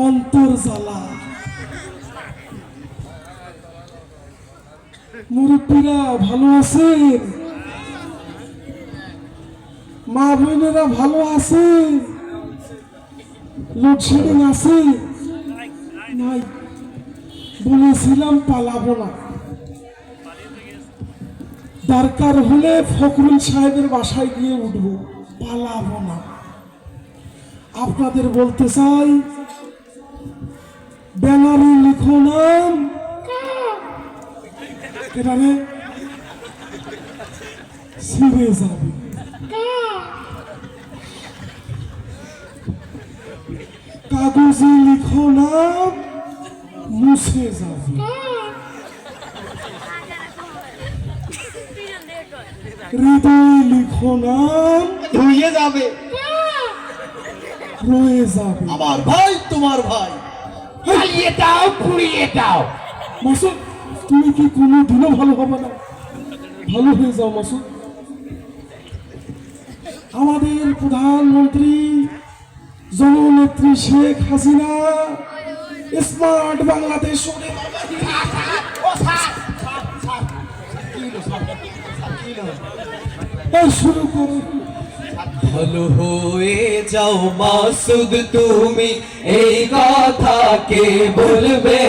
অন্তর জ্বালা। মুরব্বীরা ভালো আছেন? মা বোনেরা ভালো আছে? লোডশেডিং আছে? নাই। বলেছিলাম পালাবো না, দরকার হলে ফখরুল সাহেবের বাসায় গিয়ে উঠবো, পালাবো না। আপনাদের বলতে চাই, ব্যানারে লিখো নাম এখানে ছিঁড়ে যাবে। কাগজে লিখো নাম মুছে যাবে। হৃদয়ে লিখো নাম ধুয়ে যাবে। রয়ে যাবে। আমার ভাই তোমার ভাই, জ্বালিয়ে দাও, পুড়িয়ে দাও। মাসুদ, তুমি কি কোনোদিনও ভালো হবে না? ভালো হয়ে যাও মাসুদ। আমাদের প্রধানমন্ত্রী জননেত্রী শেখ হাসিনা স্মার্ট বাংলাদেশ শুরু করুন। ভালো হয়ে যাও মাসুদ, তুমি এই কথা কে বলবে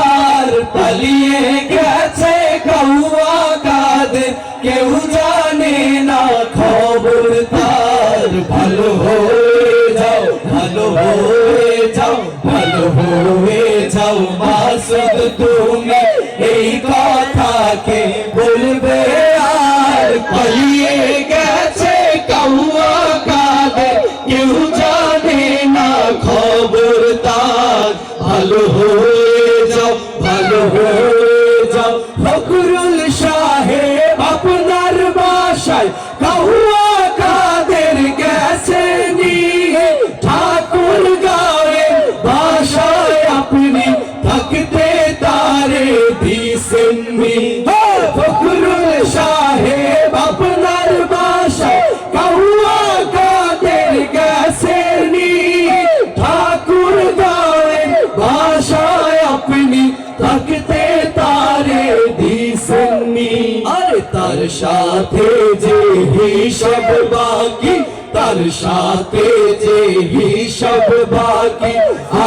আর? পালিয়ে গেছে কৌয়া কাদের, কেউ জানে না খবর তার। ভালো হয়ে যাও, ভালো হয়ে যাও, ভালো হয়ে যাও মাসুদ, তুমি এই কথা কে বলবে আর? পালিয়ে গেছে কৌয়া কাদের, কেউ জানে না খবর তার। ভালো হয়ে যাও, ভালো হয়ে যাও। ফখরুল সাহেব আপনার বাসায় কৌয়া কাদের গেছে নিয়ে, ঠাকুর গায়ে বাসায় আপনি থাকতে তারে দিছেননি। ফখরুল সাহেব আপনার বাসায় কৌয়া কাদের গেছে নিয়ে, ঠাকুর গায়ে বাসায় আপনি থাকতে তারে দিছেননি। আরে তার সাথে যে হিসাব বাকি, তার সাথে যে হিসাব বাকি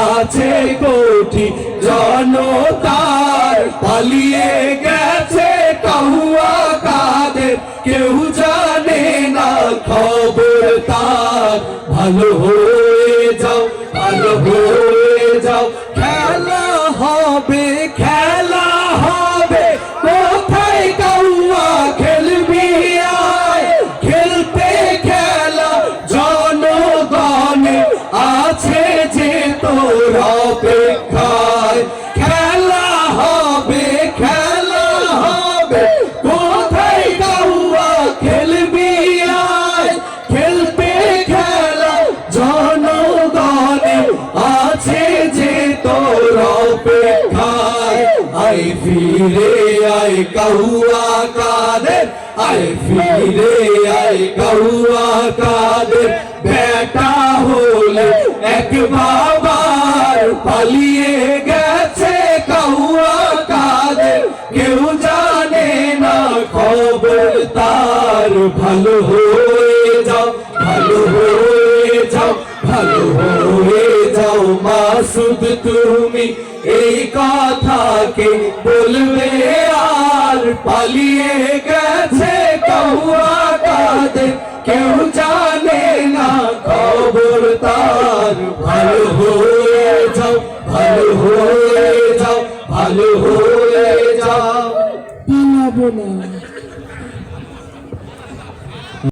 আছে কোটি জনতার। পালিয়ে গেছে কৌয়া কাদের, কেউ জানে না খবর তার। ভালো হয়ে যাও, ভালো হয়ে যাও। খেলা হবে, খেলা হবে, কোথায় কৌয়া খেলবি আয়? খেলতে খেলা জনগণে আছে যে তোর অপেক্ষায়। খেলা হবে, খেলা হবে, কোথায় কৌয়া খেলবি আয়? খেলতে খেলা জনগণে আছে যে তোর অপেক্ষায়। আয় ফিরে আয় কৌয়া কাদের, আয় ফিরে আয় কৌয়া কাদের। বেটা হলে এক বাবার, পালিয়ে গেছে কৌয়া কাদের, কেউ জানে না খবর তার। ভালো হয়ে যাও, ভালো হয়ে যাও, ভালো হয়ে যাও মাসুদ, তুমি এই কথাকে বলবে আর? পালিয়ে গেছে কৌয়া কাদের, কেউ জানে না খবর তার। ভালো হয়ে যাও, ভালো হয়ে যাও, ভালো হয়ে যাও। পালাবো না।